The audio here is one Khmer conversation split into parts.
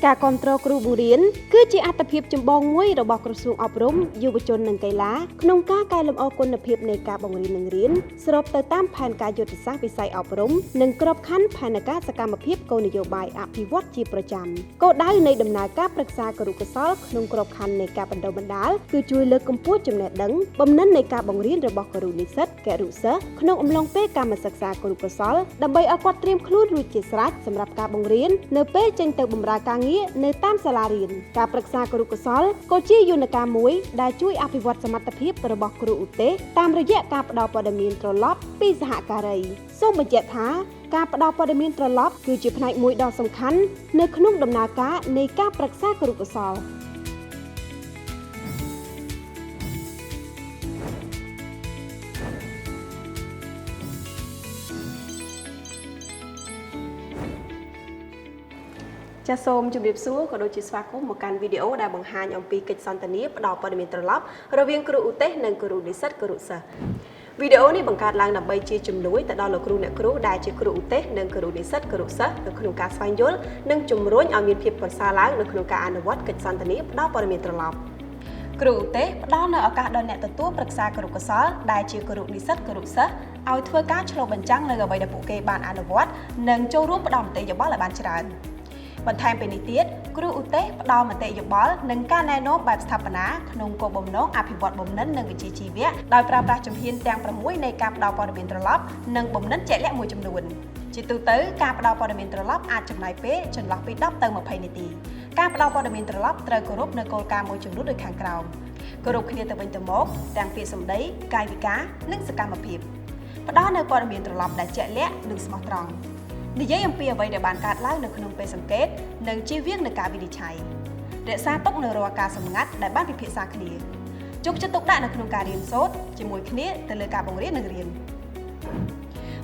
ការគ្រប់គ្រងគ្រូបង្រៀនគឺជាអត្តភាពចម្បងមួយរបស់ក្រសួងអប់រំយុវជននិងកីឡាក្នុងការកែលម្អគុណភាពនៃការបង្រៀននិងរៀនស្របទៅតាមផែនការយុទ្ធសាស្ត្រវិស័យអប់រំនិងក្របខ័ណ្ឌផែនការសកម្មភាពគោលនយោបាយអភិវឌ្ឍជាប្រចាំគោលដៅនៃដំណើរការប្រឹក្សាគរុកោសល្យក្នុងក្របខ័ណ្ឌនៃការបណ្ដុះបណ្ដាលគឺជួយលើកកម្ពស់ចំណេះដឹងបំណិននៃការបង្រៀនរបស់គរុនិស្សិតគរុសិស្សក្នុងអំឡុងពេលកម្មសិក្សាគរុកោសល្យដើម្បីឲ្យគាត់ត្រៀមខ្លួនរួចជាស្រេចសម្រាប់ការបង្រៀននៅពេលចេញទៅបម្រើការងារនៅតាមសាលារៀនការប្រឹក្សាគរុកោសល្យក៏ជាយន្តការមួយដែលជួយអភិវឌ្ឍសមត្ថភាពរបស់គ្រូឧទ្ទេសតាមរយៈការផ្តល់ព័ត៌មានត្រឡប់ពីសហការីសូមបញ្ជាក់ថាការផ្តល់ព័ត៌មានត្រឡប់គឺជាផ្នែកមួយដ៏សំខាន់នៅក្នុងដំណើរការនៃការប្រឹក្សាគរុកោសល្យចាសសូមជម្រាបសួរក៏ដូចជាស្វាគមន៍មកកាន់វីដេអូដែលបង្ហាញអំពីកិច្ចសន្ទនាផ្ដល់ព័ត៌មានត្រឡប់រវាងគ្រូឧទ្ទេសនិងគ្រូនិស្សិតគរុសិស្សវីដេអូនេះបង្កើតឡើងដើម្បីជាជំនួយទៅដល់លោកគ្រូអ្នកគ្រូដែលជាគ្រូឧទ្ទេសនិងគ្រូនិស្សិតគរុសិស្សនៅក្នុងការស្វែងយល់និងជំរុញឲ្យមានភាពប្រសើរឡើងនៅក្នុងការអនុវត្តកិច្ចសន្ទនាផ្ដល់ព័ត៌មានត្រឡប់គ្រូឧទ្ទេសផ្ដល់នូវឱកាសដល់អ្នកទទួលប្រឹក្សាគរុកោសល្យដែលជាគ្រូនិស្សិតគរុសិស្សឲ្យធ្វើការឆ្លុះបញ្ចាំងនៅអ្វីដែលពួកគេបានអនុវត្តនិងចូលរួមផ្ដល់មតិយោបល់ឲ្យបានច្រើនបន្ថែមពីនេះទៀតគ្រូឧទ្ទេសផ្ដល់មតិយោបល់និងការណែនាំបែបស្ថាបនាក្នុងគោលបំណងអភិវឌ្ឍបំណិននិងវិជ្ជាជីវៈដោយប្រើប្រាស់ជំហានទាំង6នៃការផ្ដល់ព័ត៌មានត្រឡប់និងបំណិនជាក់លាក់មួយចំនួនជាទូទៅការផ្ដល់ព័ត៌មានត្រឡប់អាចចំណាយពេលចន្លោះពី10ទៅ20នាទីការផ្ដល់ព័ត៌មានត្រឡប់ត្រូវគោរពនូវគោលការណ៍មួយចំនួនដូចខាងក្រោមគោរពគ្នាទៅវិញទៅមកទាំងពាក្យសម្ដីកាយវិការនិងសកម្មភាពផ្ដល់នូវព័ត៌មានត្រឡប់ដែលជាក់លាក់និងស្មោះត្រង់និយាយអំពីអ្វីដែលបានកើតឡើងនៅក្នុងពេលសង្កេតនិងជៀសវាងនឹងការវិនិច្ឆ័យរក្សាទុកនូវរាល់ការសម្ងាត់ដែលបានពិភាក្សាគ្នាយកចិត្តទុកដាក់នៅក្នុងការរៀនសូត្រជាមួយគ្នាទៅលើការបង្រៀននិងរៀន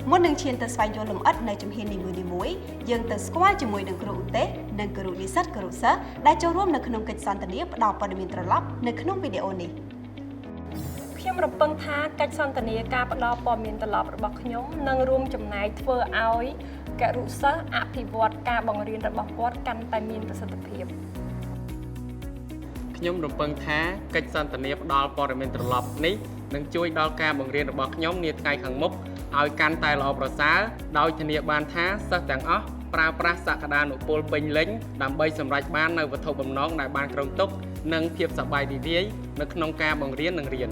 មុននឹងឈានទៅស្វែងយល់លម្អិតនៃជំហាននីមួយៗយើងទៅស្គាល់ជាមួយនឹងគ្រូឧទ្ទេសនិងគ្រូនិស្សិតគរុសិស្សដែលចូលរួមនៅក្នុងកិច្ចសន្ទនាផ្ដល់ព័ត៌មានត្រឡប់នៅក្នុងវីដេអូនេះខ្ញុំរំពឹងថាកិច្ចសន្ទនាការផ្ដល់ព័ត៌មានត្រឡប់របស់ខ្ញុំនឹងរួមចំណែកធ្វើឲ្យគរុសិស្សអភិវឌ្ឍការបង្រៀនរបស់គាត់កាន់តែមានប្រសិទ្ធភាពខ្ញុំរំពឹងថាកិច្ចសន្ទនាផ្ដល់ព័ត៌មានត្រឡប់នេះនឹងជួយដល់ការបង្រៀនរបស់ខ្ញុំនាថ្ងៃខាងមុខឲ្យកាន់តែល្អប្រសើរដោយធានាបានថាសិស្សទាំងអស់ប្រើប្រាស់សក្តានុពលពេញលេញដើម្បីសម្រេចបាននូវវត្ថុបំណងដែលបានគ្រោងទុកនិងភាពសប្បាយរីករាយនៅក្នុងការបង្រៀននិងរៀន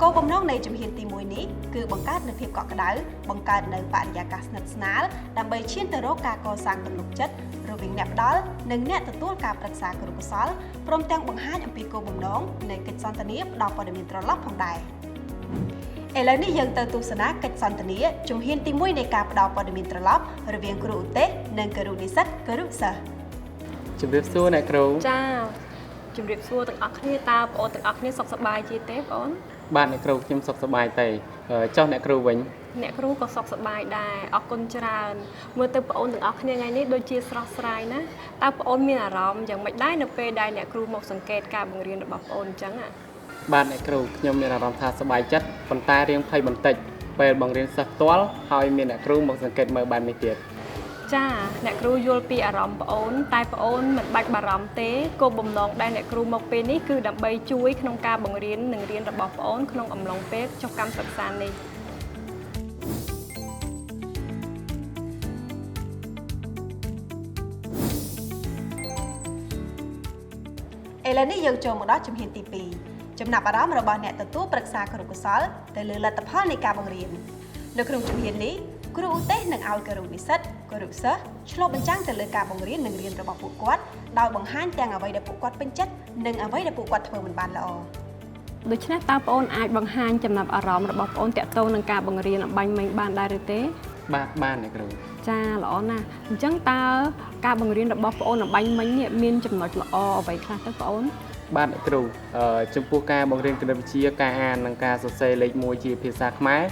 គោលបំណងនៃជំហានទី1នេះគឺបង្កើតនូវភាពកក់ក្ដៅបង្កើតនូវបរិយាកាសស្និទ្ធស្នាលដើម្បីឈានទៅរកការកសាងទំនុកចិត្តរវាងអ្នកផ្ដល់និងអ្នកទទួលការប្រឹក្សាគរុកោសល្យព្រមទាំងបង្ហាញអំពីគោលបំណងនៃកិច្ចសន្ទនាផ្ដល់ព័ត៌មានត្រឡប់ផងដែរឥឡូវនេះយើងទៅទស្សនាកិច្ចសន្ទនាជំហានទី1នៃការផ្ដល់ព័ត៌មានត្រឡប់រវាងគ្រូឧទ្ទេសនិងគ្រូនិស្សិតគរុសិស្សជំរាបសួរអ្នកគ្រូចាជំរាបសួរទាំងអស់គ្នាតើបងអូនទាំងអស់គ្នាសុខសប្បាយជាទេបងអូនបាទអ្នកគ្រូខ្ញុំសុខសប្បាយទេចុះអ្នកគ្រូវិញអ្នកគ្រូក៏សុខសប្បាយដែរអរគុណច្រើនមើលទៅបងអូនទាំងអស់គ្នាថ្ងៃនេះដូចជាស្រស់ស្រាយណាតើបងអូនមានអារម្មណ៍យ៉ាងម៉េចដែរនៅពេលដែលអ្នកគ្រូមកសង្កេតការបង្រៀនរបស់បងអូនអញ្ចឹងបាទអ្នកគ្រូខ្ញុំមានអារម្មណ៍ថាសប្បាយចិត្តប៉ុន្តែរៀងភ័យបន្តិចពេលបង្រៀនសិស្សផ្ទាល់ហើយមានអ្នកគ្រូមកសង្កេតមើលបែបនេះទៀតចាអ្នកគ្រូយល់ពីអារម្មណ៍បងអូនតែបងអូនមិនបាច់បារម្ភទេគោលបំណងដែលអ្នកគ្រូមកពេលនេះគឺដើម្បីជួយក្នុងការបង្រៀននិងរៀនរបស់បងអូនក្នុងអំឡុងពេលចុះកម្មសិក្សានេះឥឡូវនេះយើងចូលមកដល់ជំហានទី2ចំណាប់អារម្មណ៍របស់អ្នកទទួលប្រឹក្សាគរុកោសល្យទៅលើលទ្ធផលនៃការបង្រៀននៅក្នុងជំហាននេះគ្រូឧទ្ទេសនឹងឲ្យគ្រូនិស្សិតគរុសិស្សឆ្លុះបញ្ចាំងទៅលើការបង្រៀននិងរៀនរបស់ពួកគាត់ដោយបង្ហាញទាំងអ្វីដែលពួកគាត់ពេញចិត្តនិងអ្វីដែលពួកគាត់ធ្វើមិនបានល្អដូច្នេះតើបងអូនអាចបង្ហាញចំណាប់អារម្មណ៍របស់បងអូនទាក់ទងនឹងការបង្រៀនអំបញ្ញមិញបានដែរឬទេបាទបានអ្នកគ្រូចាល្អណាស់អញ្ចឹងតើការបង្រៀនរបស់បងអូនអំបញ្ញមិញនេះមានចំណុចល្អអ្វីខ្លះទៅបងអូនបាទអ្នកគ្រូចំពោះការបង្រៀនគណិតវិទ្យាការអាននិងការសរសេរលេខ1ជាភាសាខ្មែរ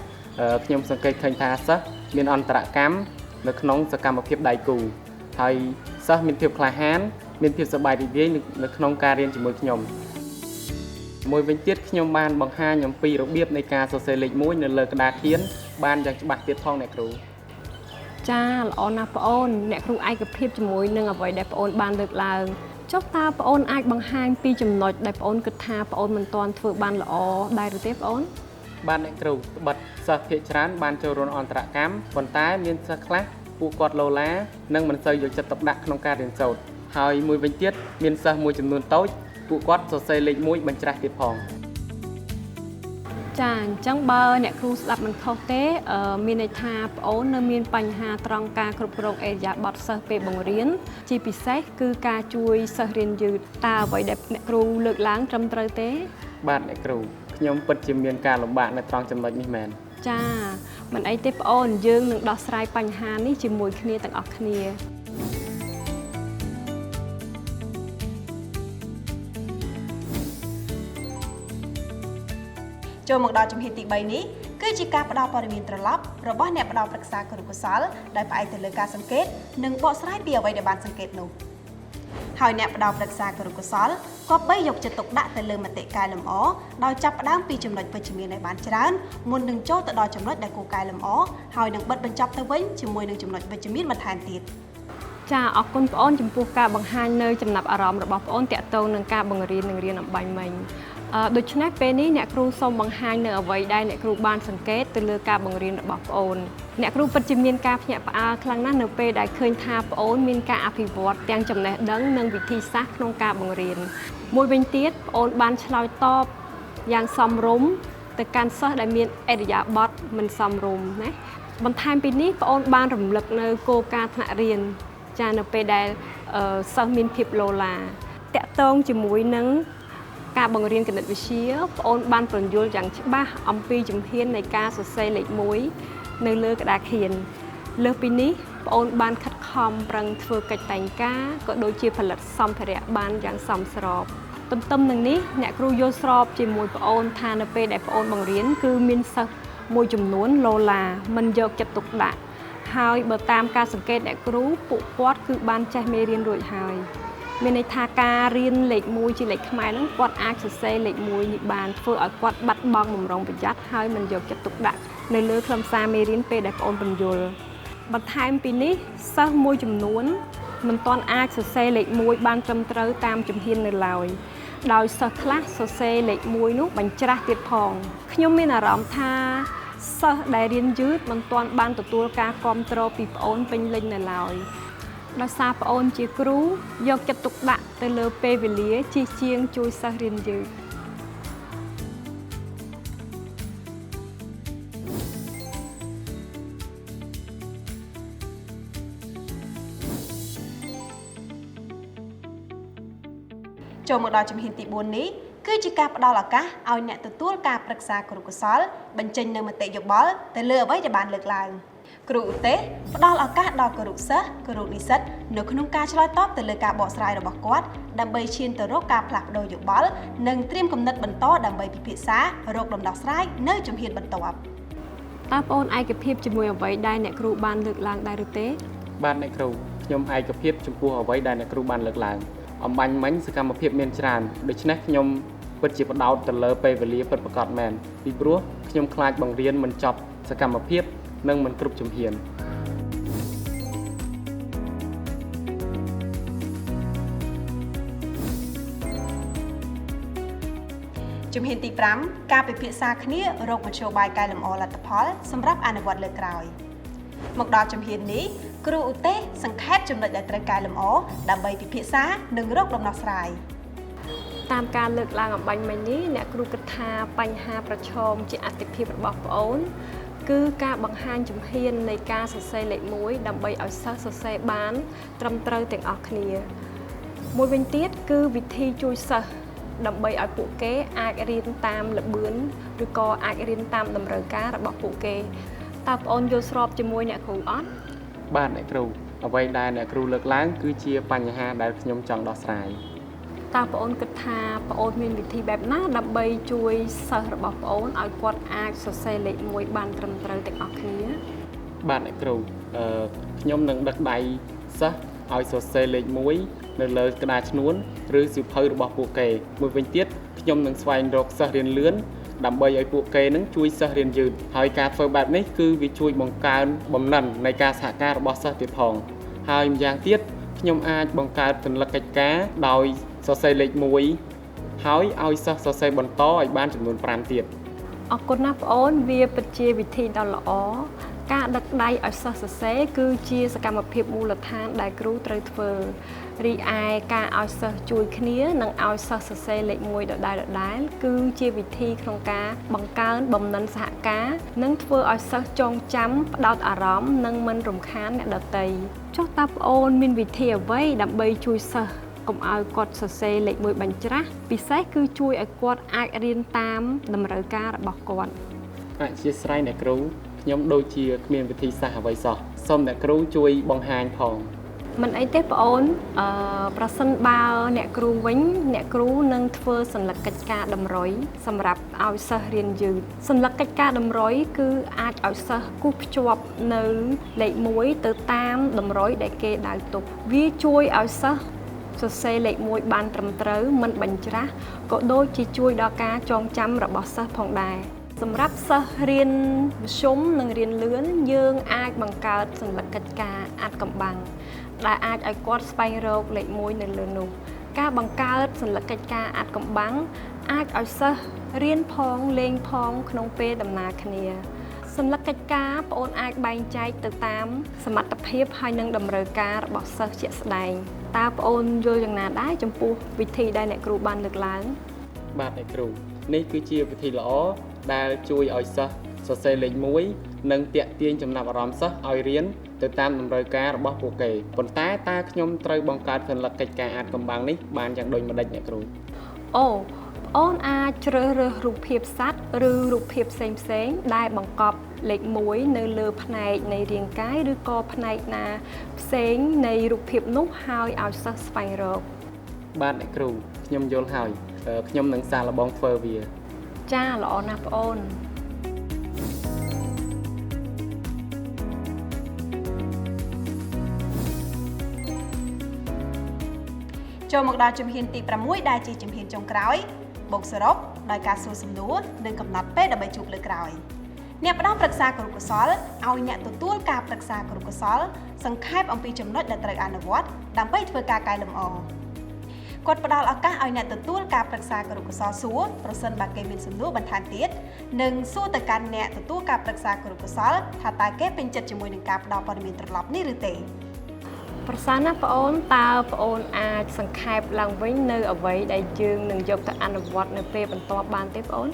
ខ្ញុំសង្កេតឃើញថាសិស្សមានអន្តរកម្មនៅក្នុងសកម្មភាពដៃគូហើយសិស្សមានភាពក្លាហានមានភាពសប្បាយរីករាយនៅក្នុងការរៀនជាមួយខ្ញុំ មួយវិញទៀតខ្ញុំបានបង្ហាញអំពីរបៀបនៃការសរសេរលេខ1នៅលើក្តារខៀនបានយ៉ាងច្បាស់ទៀតផងអ្នកគ្រូ ចាល្អណាស់ប្អូនអ្នកគ្រូឯកភាពជាមួយនឹងអ្វីដែលប្អូនបានលើកឡើងចុះតើប្អូនអាចបង្ហាញពីចំណុចដែលប្អូនគិតថាប្អូនមិនទាន់ធ្វើបានល្អដែរឬទេប្អូន បាទអ្នកគ្រូត្បិតសិស្សភាគច្រើនបានចូលរួមអន្តរកម្មប៉ុន្តែមានសិស្សខ្លះពួកគាត់លោឡានិងមិនសូវយកចិត្តទុកដាក់ក្នុងការរៀនសូត្រហើយមួយវិញទៀតមានសិស្សមួយចំនួនតូចពួកគាត់សរសេរលេខ1បញ្ច្រាស់ទៀតផង ចាអញ្ចឹងបើអ្នកគ្រូស្ដាប់មិនខុសទេមានន័យថាប្អូននៅមានបញ្ហាត្រង់ការគ្រប់គ្រងអេរយាប័តសិស្សពេលបង្រៀនជាពិសេសគឺការជួយសិស្សរៀនយឺតតើអ្វីដែលអ្នកគ្រូលើកឡើងត្រឹមត្រូវទេ បាទអ្នកគ្រូខ្ញុំពិតជាមានការលំបាកនៅត្រង់ចំណុចនេះមែន ចាមិនអីទេប្អូនយើងនឹងដោះស្រាយបញ្ហានេះជាមួយគ្នាទាំងអស់គ្នា ចូលមកដល់ជំហានទី3នេះគឺជាការផ្ដល់ព័ត៌មានត្រឡប់របស់អ្នកផ្ដល់ប្រឹក្សាគរុកោសល្យដែលផ្អែកទៅលើការសង្កេតនិងបកស្រាយពីអ្វីដែលបានសង្កេតនោះហើយអ្នកផ្ដល់ប្រឹក្សាគរុកោសល្យក៏បីយកចិត្តទុកដាក់ទៅលើមតិកែលម្អដោយចាប់ផ្ដើមពីចំណុចវិជ្ជមានដែលបានច្រើនមុននឹងចូលទៅដល់ចំណុចដែលគួរកែលម្អហើយនឹងបិទបញ្ចប់ទៅវិញជាមួយនឹងចំណុចវិជ្ជមានបន្ថែមទៀត ចាអរគុណប្អូនចំពោះការបង្ហាញនៅចំណាប់អារម្មណ៍របស់ប្អូនតាក់ទងនឹងការបង្រៀននិងរៀនអំបញ្ញមិញដូច្នេះពេលនេះអ្នកគ្រូសូមបង្ហាញនៅអ្វីដែលអ្នកគ្រូបានសង្កេតទៅលើការបង្រៀនរបស់ប្អូនអ្នកគ្រូពិតជាមានការភ្ញាក់ផ្អើលខ្លាំងណាស់នៅពេលដែលឃើញថាប្អូនមានការអភិវឌ្ឍទាំងចំណេះដឹងនិងវិធីសាស្ត្រក្នុងការបង្រៀនមួយវិញទៀតប្អូនបានឆ្លើយតបយ៉ាងសមរម្យទៅកាន់សិស្សដែលមានអិរិយាបថមិនសមរម្យណាបន្ថែមពីនេះប្អូនបានរំលឹកនៅគោលការណ៍ថ្នាក់រៀនចានៅពេលដែលសិស្សមានភាពលោឡាតាក់ទងជាមួយនឹងការបង្រៀនគណិតវិទ្យាប្អូនបានពន្យល់យ៉ាងច្បាស់អំពីជំហាននៃការសរសេរលេខ1នៅលើក្តារខៀនលើសពីនេះប្អូនបានខិតខំប្រឹងធ្វើកិច្ចតែងការក៏ដូចជាផលិតសម្ភារៈបានយ៉ាងសមស្របទន្ទឹមនឹងនេះអ្នកគ្រូយល់ស្របជាមួយប្អូនថានៅពេលដែលប្អូនបង្រៀនគឺមានសិស្សមួយចំនួនលោឡាមិនយកចិត្តទុកដាក់ហើយបើតាមការសង្កេតអ្នកគ្រូពួកគាត់គឺបានចេះមេរៀនរួចហើយមានន័យថាការរៀនលេខ1ជាលេខខ្មែរហ្នឹងគាត់អាចសរសេរលេខ1នេះបានធ្វើឲ្យគាត់បាត់បង់បំរុងប្រយ័ត្នហើយមិនយកចិត្តទុកដាក់នៅលើខ្លឹមសារមេរៀនពេលដែលប្អូនបញ្យល់បន្ថែមពីនេះសិស្សមួយចំនួនមិនទាន់អាចសរសេរលេខ1បានត្រឹមត្រូវតាមជំហាននៅឡើយដោយសិស្សខ្លះសរសេរលេខ1នោះបញ្ច្រាស់ទៀតផងខ្ញុំមានអារម្មណ៍ថាសិស្សដែលរៀនយឺតមិនទាន់បានទទួលការគាំទ្រពីប្អូនពេញលេញនៅឡើយដោយសារប្អូនជាគ្រូយកចិត្តទុកដាក់ទៅលើពេលវេលាជាជាងជួយសិស្សរៀនយឺតចូលមកដល់ជំហានទី4នេះគឺជាការផ្ដល់ឱកាសឲ្យអ្នកទទួលការប្រឹក្សាគរុកោសល្យបញ្ចេញនូវមតិយោបល់ទៅលើអ្វីដែលបានលើកឡើងគ្រូឧទ្ទេសផ្ដល់ឱកាសដល់គរុសិស្សគរុនិស្សិតនៅក្នុងការឆ្លើយតបទៅលើការបកស្រាយរបស់គាត់ដើម្បីឈានទៅរកការផ្លាស់ប្ដូរយោបល់និងត្រៀមគំនិតបន្តដើម្បីពិភាក្សារកដំណោះស្រាយនៅជំហានបន្ទាប់ តើប្អូនឯកភាពជាមួយអ្វីដែលអ្នកគ្រូបានលើកឡើងដែរឬទេ បាទអ្នកគ្រូខ្ញុំឯកភាពចំពោះអ្វីដែលអ្នកគ្រូបានលើកឡើងអំបញ្ញមិញសកម្មភាពមានច្រើនដូច្នេះខ្ញុំពិតជាបដោតទៅលើពេលវេលាពិតប្រាកដមែនពីព្រោះខ្ញុំខ្លាចបង្រៀនមិនចប់សកម្មភាពនិងមិនគ្រប់ជំហាន ជំហានទី5ការពិភាក្សាគ្នារកមធ្យោបាយកែលម្អលទ្ធផលសម្រាប់អនុវត្តលើកក្រោយមកដល់ជំហាននេះគ្រូឧទ្ទេសសង្ខេបចំណុចដែលត្រូវកែលម្អដើម្បីពិភាក្សានិងរកដំណោះស្រាយ តាមការលើកឡើងអំបញ្ញមិញនេះអ្នកគ្រូគិតថាបញ្ហាប្រឈមជាអាទិភាពរបស់ប្អូនគឺការបង្ហាញជំហាននៃការសរសេរលេខ1ដើម្បីឲ្យសិស្សសរសេរបានត្រឹមត្រូវទាំងអស់គ្នាមួយវិញទៀតគឺវិធីជួយសិស្សដើម្បីឲ្យពួកគេអាចរៀនតាមល្បឿនឬក៏អាចរៀនតាមតម្រូវការរបស់ពួកគេតើប្អូនយល់ស្របជាមួយអ្នកគ្រូអត់ បាទអ្នកគ្រូអ្វីដែលអ្នកគ្រូលើកឡើងគឺជាបញ្ហាដែលខ្ញុំចង់ដោះស្រាយ តើប្អូនគិតថាប្អូនមានវិធីបែបណាដើម្បីជួយសិស្សរបស់ប្អូនឲ្យគាត់អាចសរសេរលេខ1បានត្រឹមត្រូវទាំងអស់គ្នា បាទអ្នកគ្រូខ្ញុំនឹងដឹកដៃសិស្សឲ្យសរសេរលេខ1 នៅលើក្តារឈ្នួនឬសៀវភៅរបស់ពួកគេមួយវិញទៀតខ្ញុំនឹងស្វែងរកសិស្សរៀនលឿនដើម្បីឲ្យពួកគេនឹងជួយសិស្សរៀនយឺតហើយការធ្វើបែបនេះគឺវាជួយបង្កើនបំណិននៃការសហការរបស់សិស្សទៀតផងហើយម្យ៉ាងទៀតខ្ញុំអាចបង្កើតសញ្ញាកិច្ចការដោយសរសេរលេខ1ហើយឲ្យសិស្សសរសេរបន្តឲ្យបានចំនួន5ទៀត អរគុណណាស់បងអូនវាពិតជាវិធីដ៏ល្អការដឹកដៃឲ្យសិស្សសរសេរគឺជាសកម្មភាពមូលដ្ឋានដែលគ្រូត្រូវធ្វើរីឯការឲ្យសិស្សជួយគ្នានិងឲ្យសិស្សសរសេរលេខ1ដដែលគឺជាវិធីក្នុងការបង្កើនបំណិនសហការនិងធ្វើឲ្យសិស្សចងចាំផ្ដោតអារម្មណ៍និងមិនរំខានអ្នកដទៃចុះតើបងអូនមានវិធីអ្វីដើម្បីជួយសិស្សកុំឲ្យគាត់សរសេរលេខ1បញ្ច្រាស់ពិសេសគឺជួយឲ្យគាត់អាចរៀនតាមតម្រូវការរបស់គាត់អធិស្ឋានអ្នកគ្រូខ្ញុំដូចជាគ្មានវិធីសាស្ត្រអ្វីសោះសូមអ្នកគ្រូជួយបង្ហាញផងមិនអីទេបងអូនប្រសិនបើអ្នកគ្រូវិញអ្នកគ្រូនឹងធ្វើសញ្ញាកិច្ចការតម្រុយសម្រាប់ឲ្យសិស្សរៀនយឺតសញ្ញាកិច្ចការតម្រុយគឺអាចឲ្យសិស្សគូសភ្ជាប់នៅលេខ1ទៅតាមតម្រុយដែលគេដៅទុកវាជួយឲ្យសិស្សសរសេរលេខ1បានត្រឹមត្រូវមិនបញ្ច្រាស់ក៏ដូចជាជួយដល់ការចងចាំរបស់សិស្សផងដែរសម្រាប់សិស្សរៀនមធ្យមនិងរៀនលឿនយើងអាចបង្កើតសញ្ញាកិច្ចការអាត់កំបាំងដែលអាចឲ្យគាត់ស្វែងរកលេខ1នៅលើនោះការបង្កើតសញ្ញាកិច្ចការអាត់កំបាំងអាចឲ្យសិស្សរៀនផងលេងផងក្នុងពេលដំណើរគ្នាសញ្ញាកិច្ចការបងអូនអាចបែងចែកទៅតាមសមត្ថភាពហើយនិងតម្រូវការរបស់សិស្សជាក់ស្ដែងតើបងអូនយល់យ៉ាងណាដែរចំពោះវិធីដែលអ្នកគ្រូបានលើកឡើងបាទអ្នកគ្រូនេះគឺជាវិធីល្អដែលជួយឲ្យសិស្សសរសេរលេខ1និងទាក់ទាញចំណាប់អារម្មណ៍សិស្សឲ្យរៀនទៅតាមតម្រូវការរបស់ពួកគេប៉ុន្តែតើខ្ញុំត្រូវបង្កើតសញ្ញាកិច្ចការអាតកំបាំងនេះបានយ៉ាងដូចម្តេចអ្នកគ្រូអូអូនអាចជ្រើសរើសរូបភាពសត្វឬរូបភាពផ្សេងៗដែលបង្កប់លេខ1នៅលើផ្នែកនៃរាងកាយឬក៏ផ្នែកណាផ្សេងនៃរូបភាពនោះហើយឲ្យសិស្សស្វែងរកបាទអ្នកគ្រូខ្ញុំយល់ហើយខ្ញុំនឹងសាកល្បងធ្វើវាចាល្អណាស់បងអូនចូលមកដល់ជំហានទី6ដែលជាជំហានចុងក្រោយបូកសរុបដោយការសួរសំណួរនិងកំណត់ពេលដើម្បីជួបលើក្រោយអ្នកផ្ដល់ប្រឹក្សាគរុកោសល្យឲ្យអ្នកទទួលការប្រឹក្សាគរុកោសល្យសង្ខេបអំពីចំណុចដែលត្រូវអនុវត្តដើម្បីធ្វើការកែលម្អគាត់ផ្ដល់ឱកាសឲ្យអ្នកទទួលការប្រឹក្សាគរុកោសល្យសួរប្រសិនបើគេមានសំណួរបន្ថែមទៀតនិងសួរទៅកាន់អ្នកទទួលការប្រឹក្សាគរុកោសល្យថាតើគេពេញចិត្តជាមួយនឹងការផ្ដល់ព័ត៌មានត្រឡប់នេះឬទេប្រសិនណាបងអូនតើបងអូនអាចសង្ខេបឡើងវិញនៅអ្វីដែលយើងនឹងយកទៅអនុវត្តនៅពេលបន្ទាប់បានទេបងអូន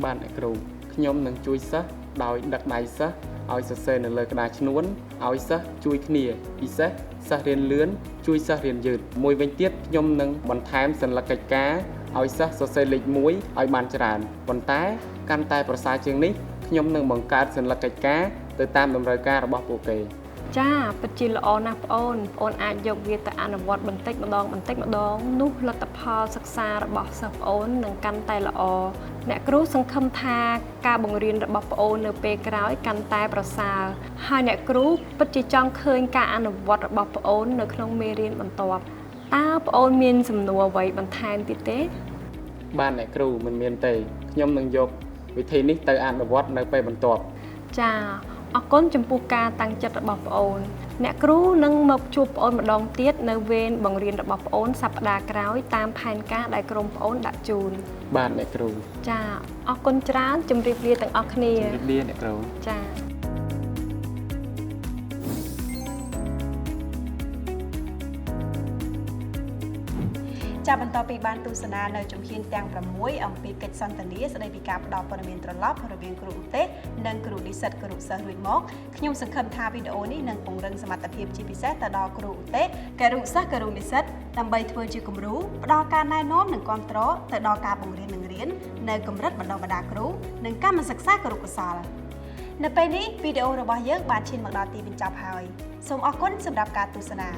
បាទអ្នកគ្រូខ្ញុំនឹងជួយសិស្សដោយដឹកដៃសិស្សឲ្យសរសេរនៅលើក្តារឈ្នួនឲ្យសិស្សជួយគ្នាពិសេសសិស្សរៀនលឿនជួយសិស្សរៀនយឺតមួយវិញទៀតខ្ញុំនឹងបន្ថែមសញ្ញាកិច្ចការឲ្យសិស្សសរសេរលេខ1ឲ្យបានច្រើនប៉ុន្តែកាន់តែប្រសើរជាងនេះខ្ញុំនឹងបង្កើតសញ្ញាកិច្ចការទៅតាមតម្រូវការរបស់ពួកគេចាពិតជាល្អណាស់បងអូនអាចយកវាទៅអនុវត្តបន្តិចម្ដងនោះលទ្ធផលសិក្សារបស់សិស្សបងអូននឹងកាន់តែល្អអ្នកគ្រូសង្ឃឹមថាការបង្រៀនរបស់បងអូននៅពេលក្រោយកាន់តែប្រសើរហើយអ្នកគ្រូពិតជាចង់ឃើញការអនុវត្តរបស់បងអូននៅក្នុងមេរៀនបន្ទាប់តើបងអូនមានសំណួរអ្វីបន្ថែមទៀតទេបាទអ្នកគ្រូមិនមានទេខ្ញុំនឹងយកវិធីនេះទៅអនុវត្តនៅពេលបន្ទាប់ចាអរគុណចំពោះការតាំងចិត្តរបស់ប្អូនអ្នកគ្រូនឹងមកជួបប្អូនម្ដងទៀតនៅវេនបង្រៀនរបស់ប្អូនសប្តាហ៍ក្រោយតាមផែនការដែលក្រុមប្អូនដាក់ជូនបាទអ្នកគ្រូចាអរគុណច្រើនជម្រាបលាទាំងអស់គ្នាជម្រាបលាអ្នកគ្រូចាបន្ទាប់ពីបានទស្សនានៅជំហានទាំង6អំពីកិច្ចសន្ទនាស្តីពីការផ្ដល់ព័ត៌មានត្រឡប់រវាងគ្រូឧទ្ទេសនិងគ្រូនិស្សិតគរុសិស្សរួចមកខ្ញុំសង្ឃឹមថាវីដេអូនេះនឹងពង្រឹងសមត្ថភាពជាពិសេសទៅដល់គ្រូឧទ្ទេសគរុសិស្សគរុនិស្សិតដើម្បីធ្វើជាគំរូផ្ដល់ការណែនាំនិងគាំទ្រទៅដល់ការបង្រៀននិងរៀននៅកម្រិតបណ្ដុះបណ្ដាលគ្រូនិងកម្មសិក្សាគរុកោសល្យនៅពេលនេះវីដេអូរបស់យើងបានឈានមកដល់ទីបញ្ចប់ហើយសូមអរគុណសម្រាប់ការទស្សនា